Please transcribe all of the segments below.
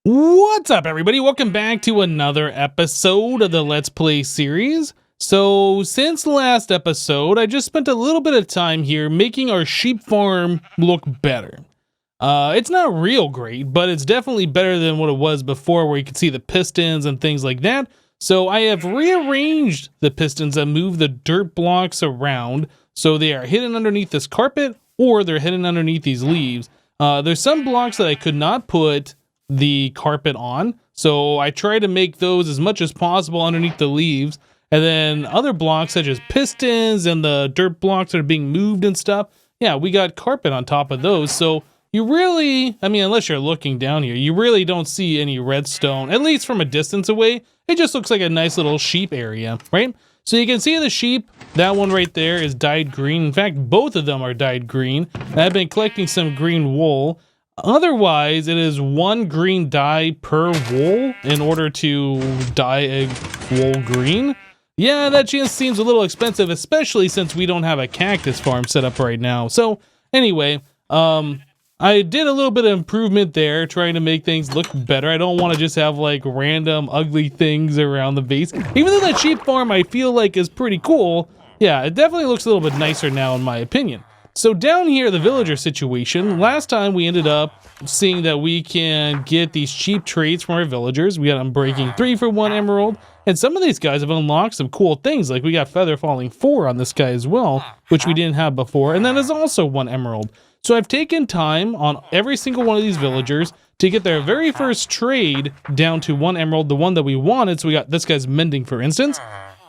What's up, everybody? Welcome back to another episode of the Let's Play series. So, since the last episode, I just spent a little bit of time here making our sheep farm look better. It's not real great, but it's definitely better than what it was before, where you could see the pistons and things like that. So I have rearranged the pistons and moved the dirt blocks around so they are hidden underneath this carpet or they're hidden underneath these leaves. There's some blocks that I could not put the carpet on, so I try to make those as much as possible underneath the leaves. And then other blocks such as pistons and the dirt blocks that are being moved and stuff, yeah, we got carpet on top of those. So you really, I mean, unless you're looking down here, you really don't see any redstone, at least from a distance away. It just looks like a nice little sheep area, right? So you can see the sheep, that one right there is dyed green. In fact, both of them are dyed green. And I've been collecting some green wool. Otherwise, it is one green dye per wool in order to dye a wool green. Yeah, that just seems a little expensive, especially since we don't have a cactus farm set up right now. So anyway, I did a little bit of improvement there, trying to make things look better. I don't want to just have like random ugly things around the base. Even though that sheep farm I feel like is pretty cool, yeah, it definitely looks a little bit nicer now in my opinion. So down here, the villager situation, last time we ended up seeing that we can get these cheap trades from our villagers. We got Unbreaking 3 for 1 emerald, and some of these guys have unlocked some cool things, like we got Feather Falling 4 on this guy as well, which we didn't have before, and that is also 1 emerald. So I've taken time on every single one of these villagers to get their very first trade down to 1 emerald, the one that we wanted. So we got this guy's Mending, for instance.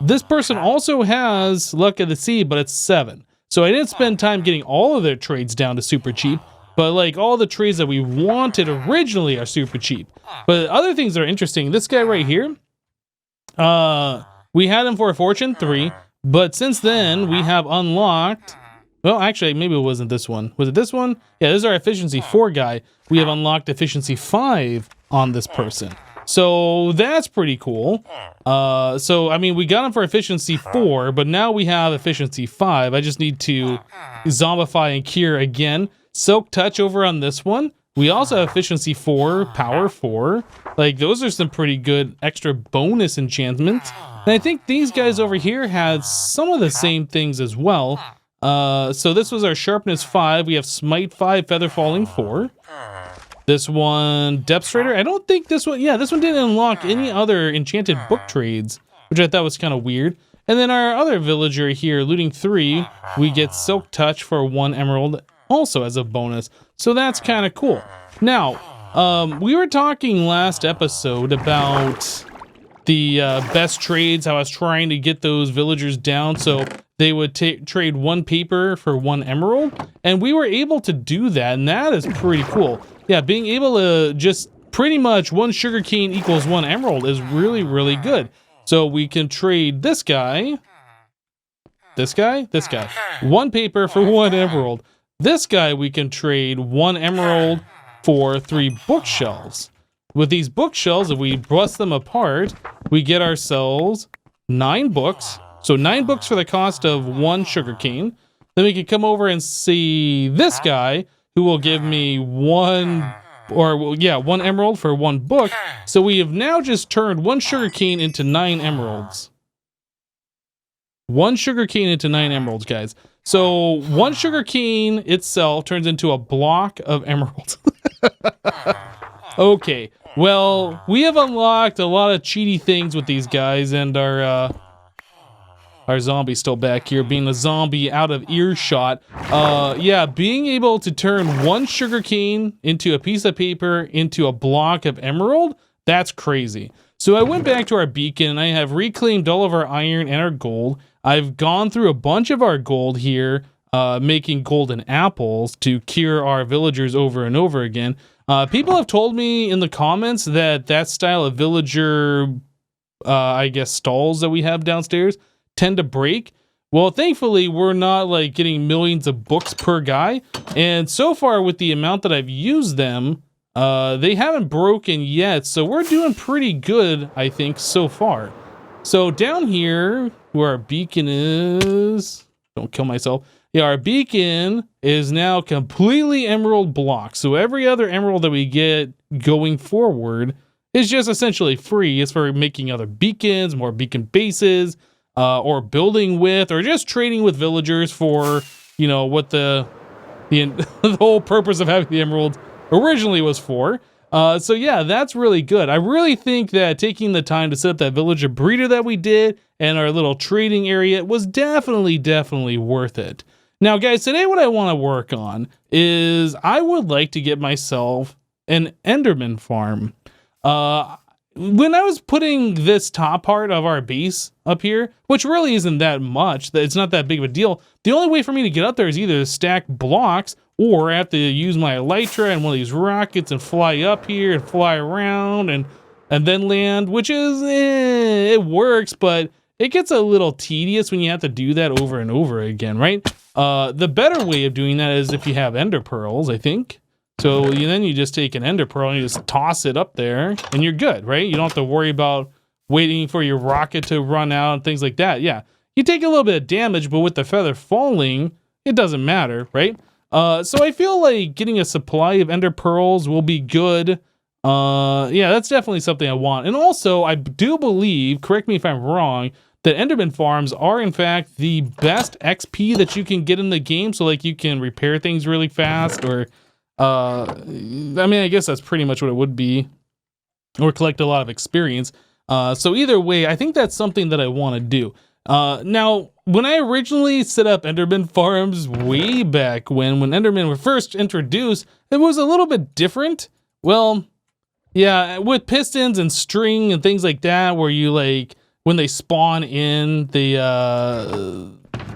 This person also has Luck of the Sea, but it's 7. So I didn't spend time getting all of their trades down to super cheap, but like all the trades that we wanted originally are super cheap. But other things that are interesting, this guy right here, we had him for a Fortune 3, but since then we have unlocked, well, actually, maybe it wasn't this one. Was it this one? Yeah, this is our Efficiency 4 guy. We have unlocked Efficiency 5 on this person. So that's pretty cool. So, I mean, we got him for Efficiency 4, but now we have Efficiency 5. I just need to zombify and cure again. Silk Touch over on this one. We also have Efficiency 4, Power 4. Like, those are some pretty good extra bonus enchantments. And I think these guys over here had some of the same things as well. So this was our Sharpness 5. We have Smite 5, Feather Falling 4. This one, Depth Strider. I don't think this one, yeah, this one didn't unlock any other enchanted book trades, which I thought was kind of weird. And then our other villager here, Looting 3, we get Silk Touch for 1 emerald, also as a bonus. So that's kind of cool. Now, we were talking last episode about the best trades, how I was trying to get those villagers down so they would trade 1 paper for 1 emerald, and we were able to do that, and that is pretty cool. Yeah, being able to just pretty much 1 sugarcane equals 1 emerald is really, really good. So we can trade this guy, this guy, this guy, 1 paper for 1 emerald. This guy we can trade 1 emerald for 3 bookshelves. With these bookshelves, if we bust them apart, we get ourselves 9 books. So 9 books for the cost of 1 sugarcane. Then we can come over and see this guy, who will give me 1 emerald for 1 book. So we have now just turned 1 sugarcane into 9 emeralds. 1 sugarcane into 9 emeralds, guys. So 1 sugarcane itself turns into a block of emeralds. Okay, well, we have unlocked a lot of cheaty things with these guys, and our zombie's still back here, being a zombie out of earshot. Yeah, being able to turn 1 sugarcane into a piece of paper into a block of emerald, that's crazy. So I went back to our beacon, and I have reclaimed all of our iron and our gold. I've gone through a bunch of our gold here, making golden apples to cure our villagers over and over again. People have told me in the comments that that style of villager, I guess, stalls that we have downstairs tend to break. Well, thankfully, we're not like getting millions of books per guy. And so far, with the amount that I've used them, they haven't broken yet. So we're doing pretty good, I think, so far. So down here, where our beacon is, don't kill myself. yeah, our beacon is now completely emerald block. So every other emerald that we get going forward is just essentially free. It's for making other beacons, more beacon bases, or building with, or just trading with villagers for, you know, what the the whole purpose of having the emerald originally was for. So yeah, that's really good. I really think that taking the time to set up that villager breeder that we did and our little trading area was definitely worth it. Now guys, today what I want to work on is I would like to get myself an Enderman farm. When I was putting this top part of our base up here, which really isn't that much, it's not that big of a deal, the only way for me to get up there is either to stack blocks, or I have to use my elytra and one of these rockets and fly up here and fly around and then land, which is, it works, but it gets a little tedious when you have to do that over and over again, right? The better way of doing that is if you have ender pearls, I think. So then you just take an ender pearl and you just toss it up there and you're good, right? You don't have to worry about waiting for your rocket to run out and things like that. Yeah, you take a little bit of damage, but with the feather falling, it doesn't matter, right? So I feel like getting a supply of ender pearls will be good. Yeah, that's definitely something I want. And also, I do believe, correct me if I'm wrong, that Enderman farms are in fact the best XP that you can get in the game. So like you can repair things really fast, or I mean, I guess that's pretty much what it would be, or collect a lot of experience. So either way, I think that's something that I want to do. Now, when I originally set up Enderman farms way back when Endermen were first introduced, it was a little bit different. Well, yeah, with pistons and string and things like that, where you like, when they spawn in, they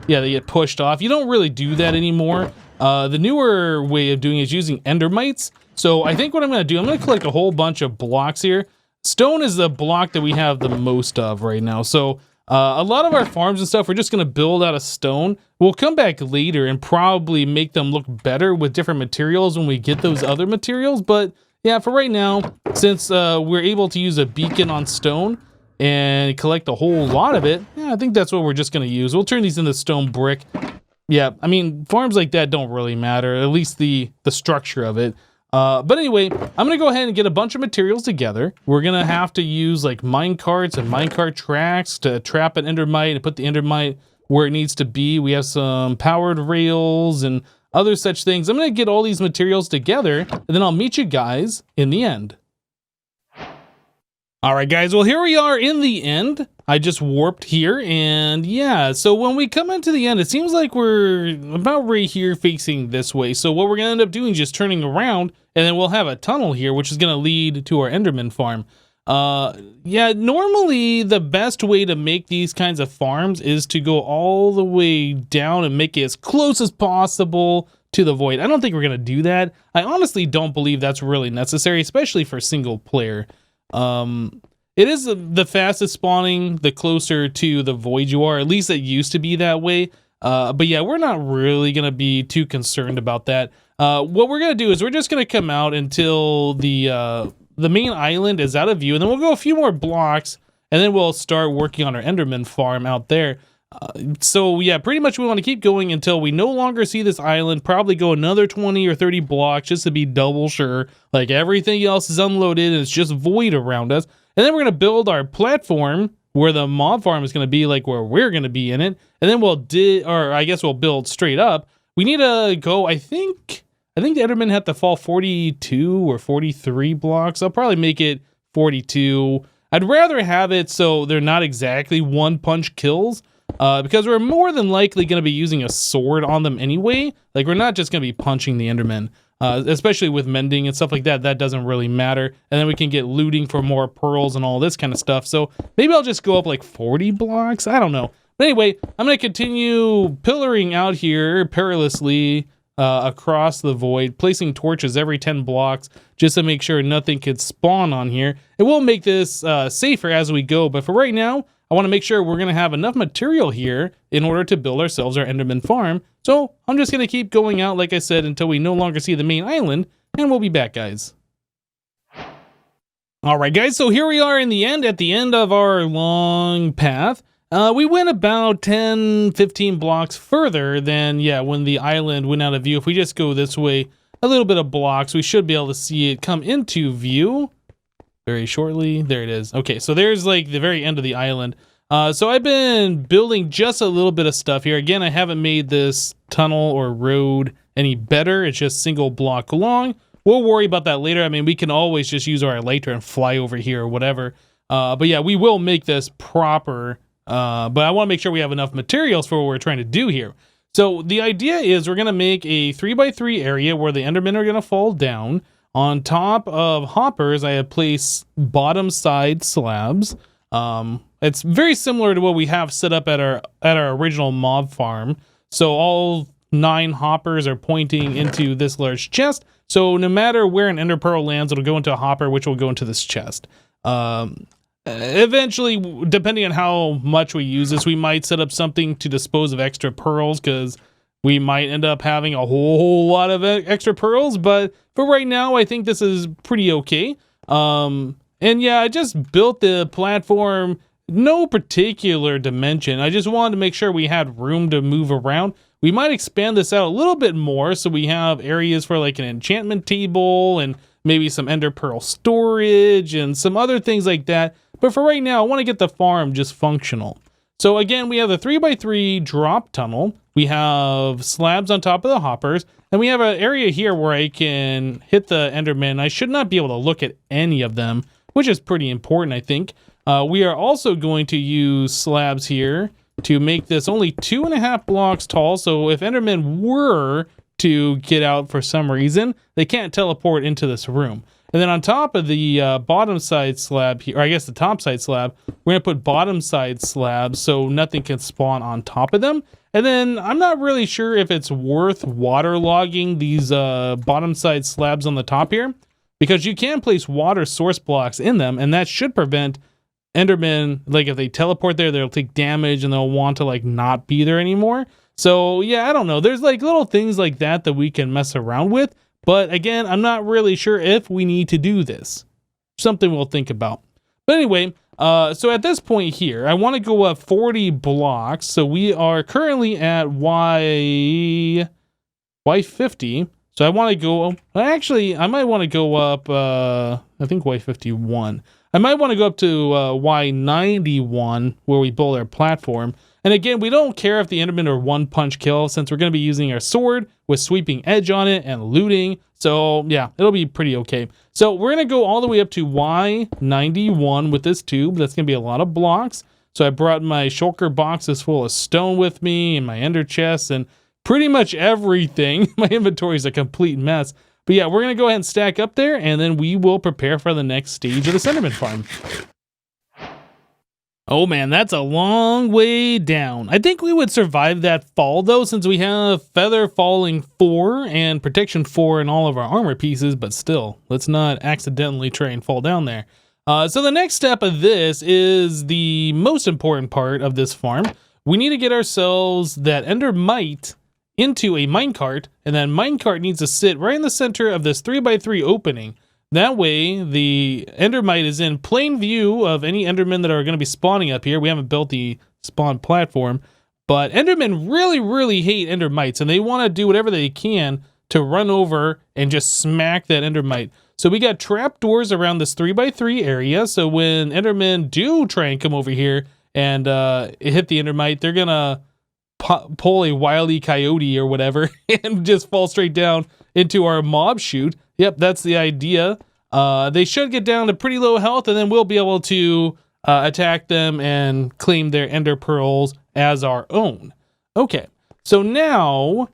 get pushed off. You don't really do that anymore. The newer way of doing it is using endermites. So I think what I'm going to do, I'm going to collect a whole bunch of blocks here. Stone is the block that we have the most of right now. So a lot of our farms and stuff, we're just going to build out of stone. We'll come back later and probably make them look better with different materials when we get those other materials. But yeah, for right now, since we're able to use a beacon on stone and collect a whole lot of it, yeah, I think that's what we're just going to use. We'll turn these into stone brick. Yeah, I mean, farms like that don't really matter, at least the structure of it. But anyway, I'm going to go ahead and get a bunch of materials together. We're going to have to use like mine carts and minecart tracks to trap an endermite and put the endermite where it needs to be. We have some powered rails and other such things. I'm going to get all these materials together, and then I'll meet you guys in the end. All right, guys, well, here we are in the end. I just warped here, and yeah, so when we come into the end, it seems like we're about right here facing this way. So what we're gonna end up doing is just turning around, and then we'll have a tunnel here, which is gonna lead to our Enderman farm. Yeah, normally the best way to make these kinds of farms is to go all the way down and make it as close as possible to the void. I don't think we're gonna do that. I honestly don't believe that's really necessary, especially for single player. It is the fastest spawning the closer to the void you are. At least it used to be that way. But yeah, we're not really going to be too concerned about that. What we're going to do is we're just going to come out until the main island is out of view. And then we'll go a few more blocks. And then we'll start working on our Enderman farm out there. So yeah, pretty much we want to keep going until we no longer see this island. Probably go another 20 or 30 blocks just to be double sure. Like everything else is unloaded and it's just void around us. And then we're going to build our platform where the mob farm is going to be, like where we're going to be in it. And then we'll we'll build straight up. We need to go, I think the Enderman had to fall 42 or 43 blocks. I'll probably make it 42. I'd rather have it so they're not exactly one punch kills. Because we're more than likely going to be using a sword on them anyway. Like, we're not just going to be punching the Enderman. Especially with mending and stuff like that, that doesn't really matter. And then we can get looting for more pearls and all this kind of stuff. So maybe I'll just go up like 40 blocks. I don't know. But anyway, I'm going to continue pillaring out here perilously across the void, placing torches every 10 blocks just to make sure nothing could spawn on here. It will make this safer as we go. But for right now, I want to make sure we're going to have enough material here in order to build ourselves our Enderman farm. So I'm just going to keep going out, like I said, until we no longer see the main island, and we'll be back, guys. All right, guys, so here we are in the end, at the end of our long path. We went about 10, 15 blocks further than, yeah, when the island went out of view. If we just go this way, a little bit of blocks, we should be able to see it come into view very shortly. There it is. Okay, so there's like the very end of the island. So I've been building just a little bit of stuff here. Again, I haven't made this tunnel or road any better. It's just single block long. We'll worry about that later. I mean, we can always just use our elytra and fly over here or whatever. But yeah, we will make this proper. But I want to make sure we have enough materials for what we're trying to do here. So the idea is we're going to make a 3x3 area where the Endermen are going to fall down. On top of hoppers, I have placed bottom side slabs. It's very similar to what we have set up at our original mob farm. So all 9 hoppers are pointing into this large chest. So no matter where an ender pearl lands, it'll go into a hopper, which will go into this chest. Eventually, depending on how much we use this, we might set up something to dispose of extra pearls, because we might end up having a whole lot of extra pearls. But for right now, I think this is pretty okay. And yeah, I just built the platform, no particular dimension. I just wanted to make sure we had room to move around. We might expand this out a little bit more, so we have areas for like an enchantment table and maybe some ender pearl storage and some other things like that. But for right now, I want to get the farm just functional. So again, we have the 3x3 drop tunnel. We have slabs on top of the hoppers, and we have an area here where I can hit the Enderman. I should not be able to look at any of them, which is pretty important, I think. We are also going to use slabs here to make this only 2.5 blocks tall. So if Endermen were to get out for some reason, they can't teleport into this room. And then on top of the bottom side slab here, or I guess the top side slab, we're going to put bottom side slabs so nothing can spawn on top of them. And then I'm not really sure if it's worth waterlogging these bottom side slabs on the top here, because you can place water source blocks in them, and that should prevent Endermen, like if they teleport there, they'll take damage and they'll want to like not be there anymore. So yeah, I don't know. There's like little things like that that we can mess around with. But again, I'm not really sure if we need to do this. Something we'll think about. But anyway, so at this point here, I want to go up 40 blocks. So we are currently at Y50. So I want to go, actually, I might want to go up, I think Y51. I might want to go up to Y91, where we build our platform. And again, we don't care if the Endermen are one punch kill, since we're going to be using our sword with sweeping edge on it and looting. So yeah, it'll be pretty okay. So we're going to go all the way up to Y91 with this tube. That's going to be a lot of blocks. So I brought my shulker boxes full of stone with me and my ender chests and pretty much everything. My inventory is a complete mess. But yeah, we're going to go ahead and stack up there, and then we will prepare for the next stage of the Enderman farm. Oh man, that's a long way down. I think we would survive that fall though, since we have feather falling 4 and protection 4 in all of our armor pieces, but still, let's not accidentally try and fall down there. So the next step of this is the most important part of this farm. We need to get ourselves that endermite into a minecart, and that minecart needs to sit right in the center of this 3x3 opening. That way, the endermite is in plain view of any endermen that are going to be spawning up here. We haven't built the spawn platform, but endermen really, really hate endermites, and they want to do whatever they can to run over and just smack that endermite. So we got trapdoors around this 3x3 area, so when endermen do try and come over here and hit the endermite, they're going to pull a Wile E. Coyote or whatever and just fall straight down into our mob chute. Yep, that's the idea. They should get down to pretty low health, and then we'll be able to attack them and claim their ender pearls as our own. Okay, so now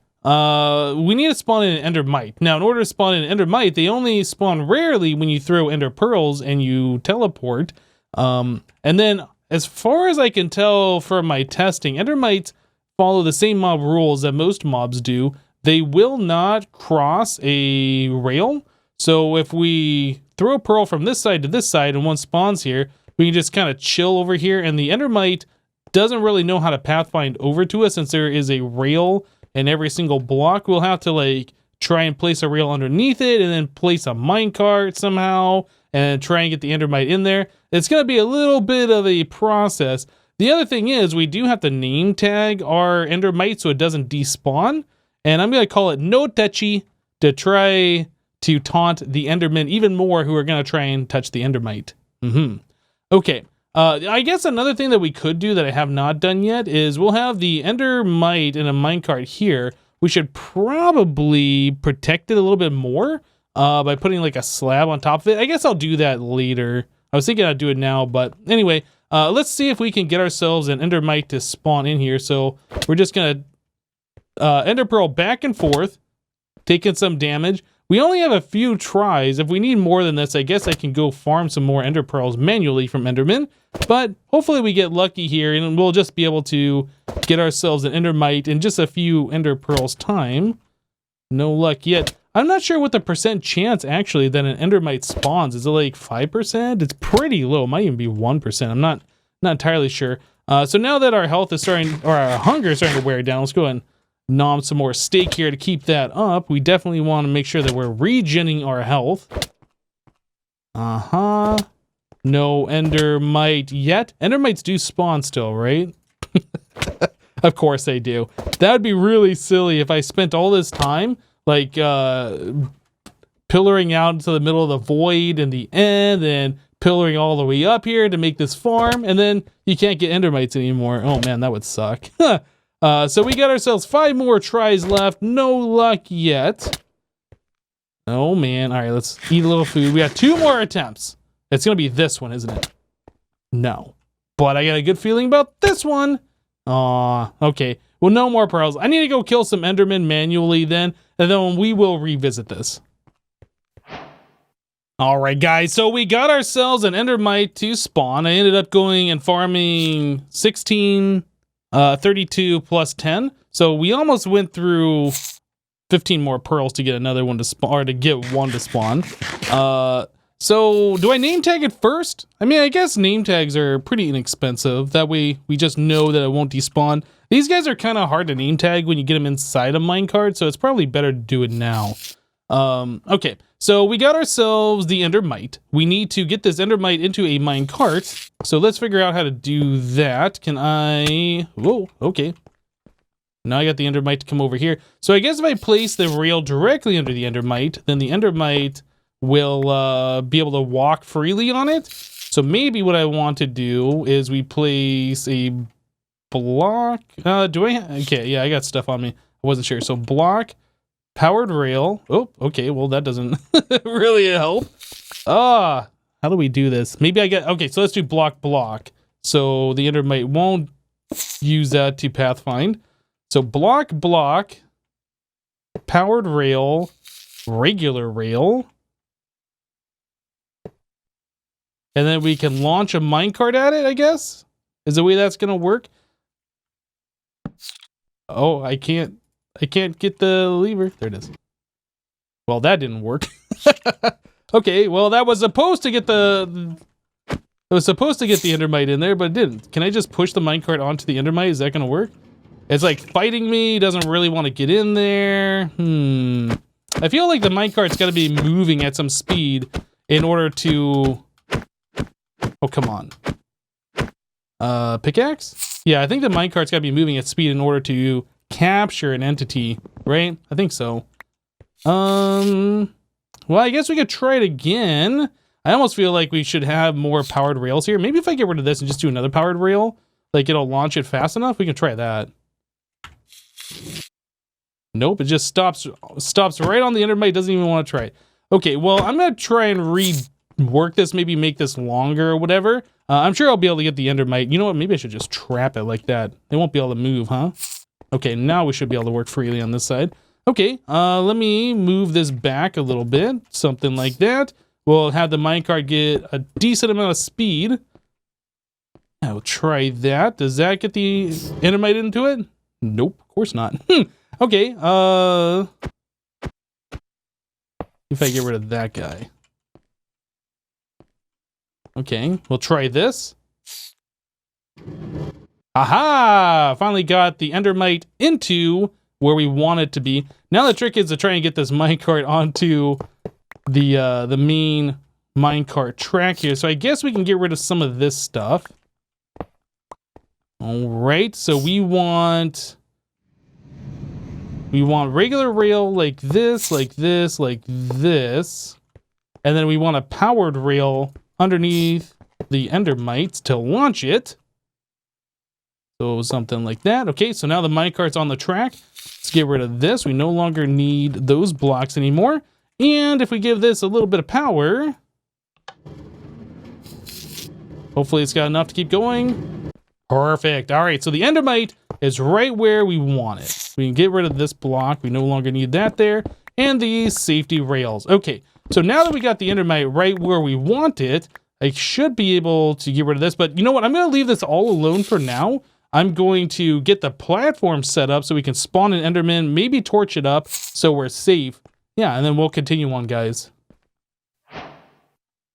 we need to spawn in an endermite. Now, in order to spawn in an endermite, they only spawn rarely when you throw ender pearls and you teleport. And then, as far as I can tell from my testing, endermites follow the same mob rules that most mobs do. They will not cross a rail. So if we throw a pearl from this side to this side and one spawns here, we can just kind of chill over here, and the endermite doesn't really know how to pathfind over to us since there is a rail in every single block. We'll have to like try and place a rail underneath it and then place a minecart somehow and try and get the endermite in there. It's going to be a little bit of a process. The other thing is we do have to name tag our endermite so it doesn't despawn. And I'm going to call it no touchy to try to taunt the endermen even more who are going to try and touch the endermite. Okay. I guess another thing that we could do that I have not done yet is we'll have the endermite in a minecart here. We should probably protect it a little bit more by putting like a slab on top of it. I guess I'll do that later. I was thinking I'd do it now, but anyway, let's see if we can get ourselves an endermite to spawn in here. So we're just going to ender pearl back and forth, taking some damage. We only have a few tries. If we need more than this, I guess I can go farm some more ender pearls manually from endermen. But hopefully we get lucky here and we'll just be able to get ourselves an endermite in just a few ender pearls time. No luck yet. I'm not sure what the percent chance actually that an endermite spawns. Is it like 5%? It's pretty low. It might even be 1%. I'm not entirely sure. So now that our health is starting, or our hunger is starting to wear down, let's go ahead and nom some more steak here to keep that up. We definitely want to make sure that we're regenning our health. No endermite yet. Endermites do spawn still, right? Of course they do. That would be really silly if I spent all this time like pillaring out into the middle of the void in the end and pillaring all the way up here to make this farm, and then you can't get endermites anymore. Oh man, that would suck. So we got ourselves 5 more tries left. No luck yet. Oh man. All right, let's eat a little food. We got 2 more attempts. It's going to be this one, isn't it? No. But I got a good feeling about this one. Okay. Well, no more pearls. I need to go kill some endermen manually then, and then we will revisit this. All right, guys. So we got ourselves an endermite to spawn. I ended up going and farming 16... 32 plus 10. So we almost went through 15 more pearls to get another one to spawn, or to get one to spawn. So do I name tag it first? I mean, I guess name tags are pretty inexpensive. That way we just know that it won't despawn. These guys are kind of hard to name tag when you get them inside a minecart, so it's probably better to do it now. Okay, so we got ourselves the endermite. We need to get this endermite into a minecart. So let's figure out how to do that. Can I... Whoa, okay. Now I got the endermite to come over here. So I guess if I place the rail directly under the endermite, then the endermite will be able to walk freely on it. So maybe what I want to do is we place a block. Do I... Okay, yeah, I got stuff on me. I wasn't sure. So block... Powered rail. Oh, okay. Well, that doesn't really help. How do we do this? Maybe I get... Okay, so let's do block. So the endermite won't use that to pathfind. So block, powered rail, regular rail. And then we can launch a minecart at it, I guess? Is the way that's going to work? Oh, I can't get the lever. There it is. Well, that didn't work. Okay, well, that was supposed to get the... It was supposed to get the endermite in there, but it didn't. Can I just push the minecart onto the endermite? Is that going to work? It's like fighting me. Doesn't really want to get in there. I feel like the minecart's got to be moving at some speed in order to... Oh, come on. Pickaxe? Yeah, I think the minecart's got to be moving at speed in order to... capture an entity, right? I think so. Well, I guess we could try it again. I almost feel like we should have more powered rails here. Maybe if I get rid of this and just do another powered rail, like it'll launch it fast enough, we can try that. Nope, it just stops right on the endermite. Doesn't even want to try it. Okay, well, I'm gonna try and rework this, maybe make this longer or whatever. I'm sure I'll be able to get the endermite. You know what? Maybe I should just trap it like that. They won't be able to move, huh? Okay, now we should be able to work freely on this side. Okay, let me move this back a little bit. Something like that. We'll have the minecart get a decent amount of speed. I'll try that. Does that get the endermite into it? Nope, of course not. Okay, if I get rid of that guy. Okay, we'll try this. Aha! Finally got the endermite into where we want it to be. Now the trick is to try and get this minecart onto the main minecart track here. So I guess we can get rid of some of this stuff. All right, so we want regular rail like this, like this, like this. And then we want a powered rail underneath the endermites to launch it. So something like that. Okay, so now the minecart's on the track. Let's get rid of this. We no longer need those blocks anymore. And if we give this a little bit of power, hopefully it's got enough to keep going. Perfect. All right, so the endermite is right where we want it. We can get rid of this block. We no longer need that there. And these safety rails. Okay, so now that we got the endermite right where we want it, I should be able to get rid of this. But you know what? I'm going to leave this all alone for now. I'm going to get the platform set up so we can spawn an enderman, maybe torch it up so we're safe. Yeah, and then we'll continue on, guys.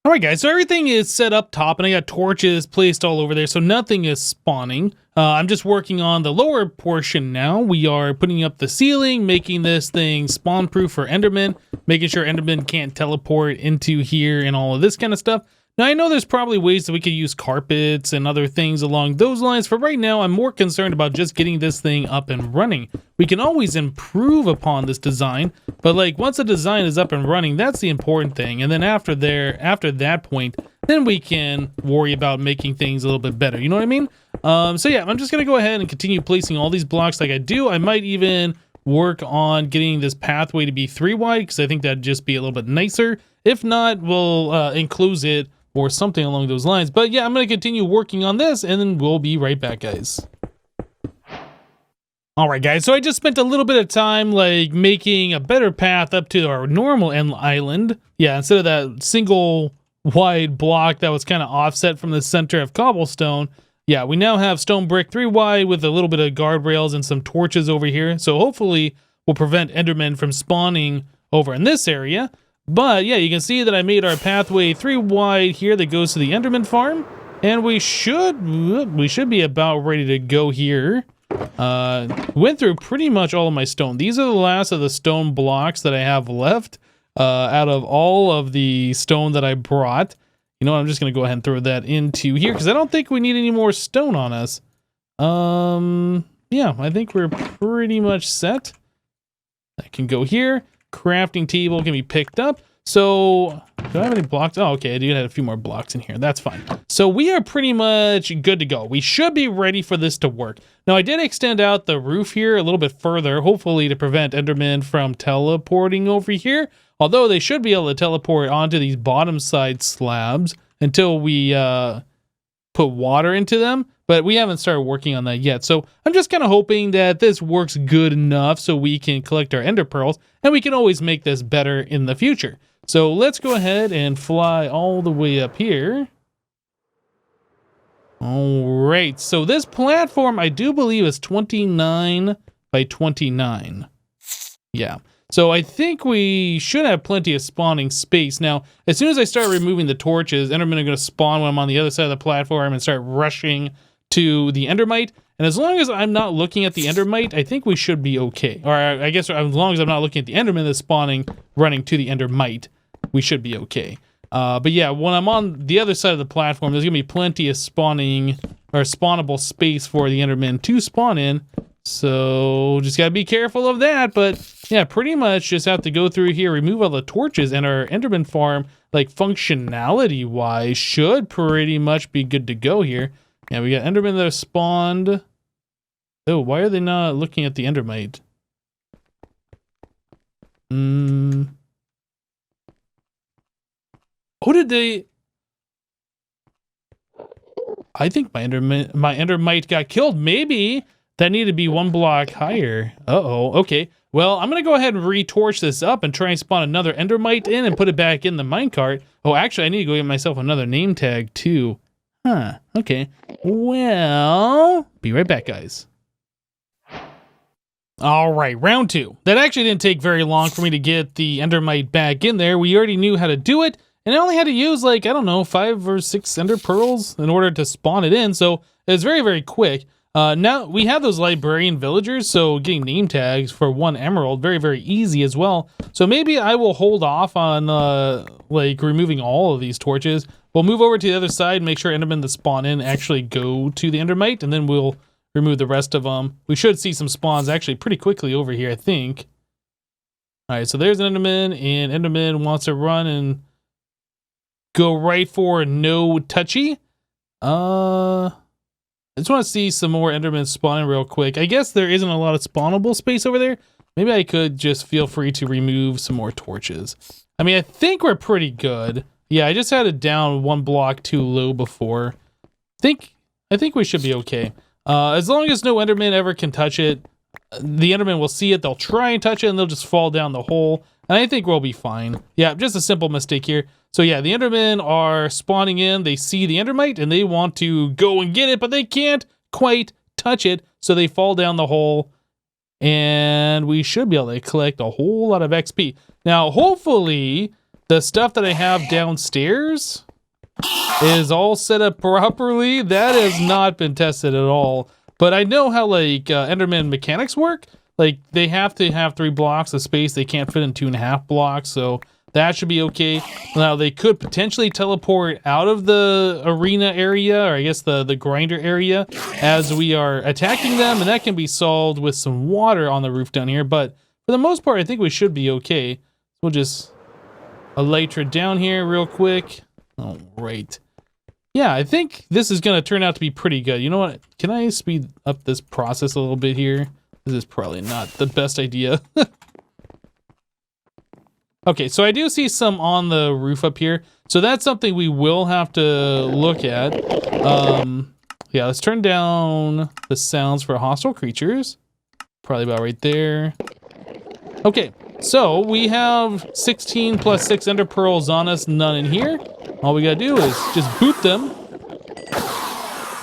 All right, guys, so everything is set up top, and I got torches placed all over there, so nothing is spawning. I'm just working on the lower portion now. We are putting up the ceiling, making this thing spawn-proof for Enderman, making sure Enderman can't teleport into here and all of this kind of stuff. Now, I know there's probably ways that we could use carpets and other things along those lines. For right now, I'm more concerned about just getting this thing up and running. We can always improve upon this design, but like once the design is up and running, that's the important thing. And then after that point, then we can worry about making things a little bit better. You know what I mean? So yeah, I'm just going to go ahead and continue placing all these blocks like I do. I might even work on getting this pathway to be 3 wide because I think that'd just be a little bit nicer. If not, we'll enclose it or something along those lines. But yeah, I'm going to continue working on this, and then we'll be right back, guys. All right, guys, so I just spent a little bit of time like making a better path up to our normal island. Yeah, instead of that single wide block that was kind of offset from the center of cobblestone. Yeah, we now have stone brick 3 wide with a little bit of guardrails and some torches over here. So hopefully we'll prevent Endermen from spawning over in this area. But yeah, you can see that I made our pathway 3 wide here that goes to the Enderman farm. And we should be about ready to go here. Went through pretty much all of my stone. These are the last of the stone blocks that I have left out of all of the stone that I brought. You know what, I'm just going to go ahead and throw that into here because I don't think we need any more stone on us. Yeah, I think we're pretty much set. I can go here. Crafting table can be picked up. So, do I have any blocks? Oh, okay, I do have a few more blocks in here. That's fine. So we are pretty much good to go. We should be ready for this to work. Now, I did extend out the roof here a little bit further, hopefully to prevent Endermen from teleporting over here. Although they should be able to teleport onto these bottom side slabs until we put water into them. But we haven't started working on that yet. So I'm just kind of hoping that this works good enough so we can collect our ender pearls. And we can always make this better in the future. So let's go ahead and fly all the way up here. All right. So this platform, I do believe, is 29 by 29. Yeah. So I think we should have plenty of spawning space. Now, as soon as I start removing the torches, Endermen are going to spawn when I'm on the other side of the platform and start rushing to the endermite. And as long as I'm not looking at the endermite, I think we should be okay. Or I guess as long as I'm not looking at the enderman that's spawning, running to the endermite, we should be okay. But yeah, when I'm on the other side of the platform, there's going to be plenty of spawning or spawnable space for the enderman to spawn in. So just got to be careful of that. But yeah, pretty much just have to go through here, remove all the torches, and our enderman farm, like functionality wise, should pretty much be good to go here. Yeah, we got endermen that are spawned. Oh, why are they not looking at the endermite? Oh, did they? I think my endermite got killed. Maybe that needed to be 1 block higher. Uh-oh, okay. Well, I'm going to go ahead and retorch this up and try and spawn another endermite in and put it back in the minecart. Oh, actually, I need to go get myself another name tag, too. Huh, okay. Well, be right back, guys. All right, round 2. That actually didn't take very long for me to get the endermite back in there. We already knew how to do it, and I only had to use, like, I don't know, 5 or 6 ender pearls in order to spawn it in, so it was very, very quick. Now we have those librarian villagers, so getting name tags for 1 emerald, very, very easy as well. So maybe I will hold off on like removing all of these torches. We'll move over to the other side, make sure Endermen that spawn in actually go to the endermite, and then we'll remove the rest of them. We should see some spawns actually pretty quickly over here, I think. All right, so there's an enderman, and enderman wants to run and go right for no touchy. I just want to see some more endermen spawning real quick. I guess there isn't a lot of spawnable space over there. Maybe I could just feel free to remove some more torches. I mean, I think we're pretty good. Yeah, I just had it down 1 block too low before. I think we should be okay. As long as no enderman ever can touch it, the enderman will see it, they'll try and touch it, and they'll just fall down the hole. And I think we'll be fine. Yeah, just a simple mistake here. So yeah, the endermen are spawning in, they see the endermite, and they want to go and get it, but they can't quite touch it, so they fall down the hole. And we should be able to collect a whole lot of XP. Now, hopefully, the stuff that I have downstairs is all set up properly. That has not been tested at all. But I know how, like, Enderman mechanics work. Like, they have to have 3 blocks of space. They can't fit in 2.5 blocks, so that should be okay. Now, they could potentially teleport out of the arena area, or I guess the grinder area, as we are attacking them, and that can be solved with some water on the roof down here. But for the most part, I think we should be okay. We'll just elytra down here real quick. All right. Yeah, I think this is going to turn out to be pretty good. You know what? Can I speed up this process a little bit here? This is probably not the best idea. Okay, so I do see some on the roof up here. So that's something we will have to look at. Yeah, let's turn down the sounds for hostile creatures. Probably about right there. Okay, so we have 16 plus 6 ender pearls on us, none in here. All we gotta do is just boot them.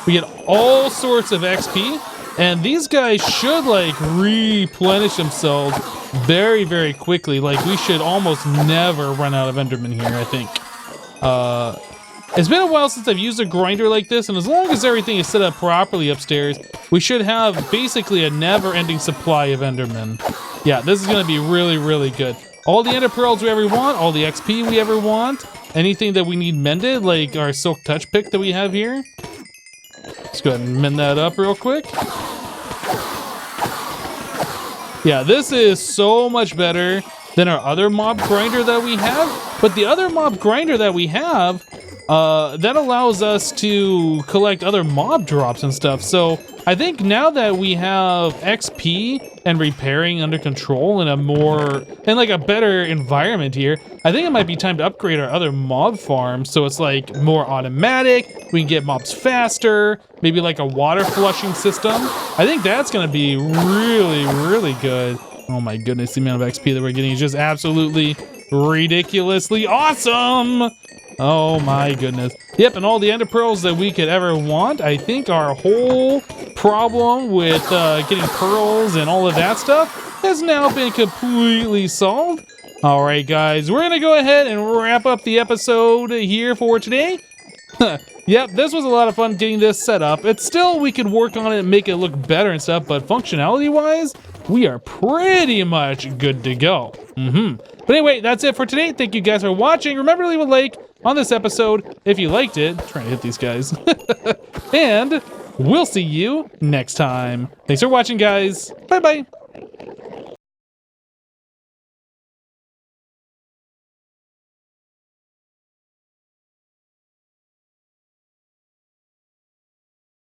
We get all sorts of XP, and these guys should like replenish themselves very, very quickly. Like, we should almost never run out of endermen here, I think. It's been a while since I've used a grinder like this, and as long as everything is set up properly upstairs, we should have basically a never-ending supply of endermen. Yeah, this is gonna be really, really good. All the ender pearls we ever want, all the XP we ever want, anything that we need mended, like our silk touch pick that we have here. Let's go ahead and mend that up real quick. Yeah, this is so much better than our other mob grinder that we have. But the other mob grinder that we have, that allows us to collect other mob drops and stuff. So I think now that we have XP and repairing under control in a better environment here, I think it might be time to upgrade our other mob farms so it's like more automatic, we can get mobs faster, maybe like a water flushing system. I think that's gonna be really, really good. Oh my goodness, the amount of XP that we're getting is just absolutely ridiculously awesome! Oh my goodness. Yep, and all the ender pearls that we could ever want. I think our whole problem with getting pearls and all of that stuff has now been completely solved. All right, guys, we're gonna go ahead and wrap up the episode here for today. Yep, this was a lot of fun getting this set up. It's still, we could work on it and make it look better and stuff, but functionality-wise, we are pretty much good to go. But anyway, that's it for today. Thank you guys for watching. Remember to leave a like on this episode if you liked it. I'm trying to hit these guys. And we'll see you next time. Thanks for watching, guys. Bye-bye.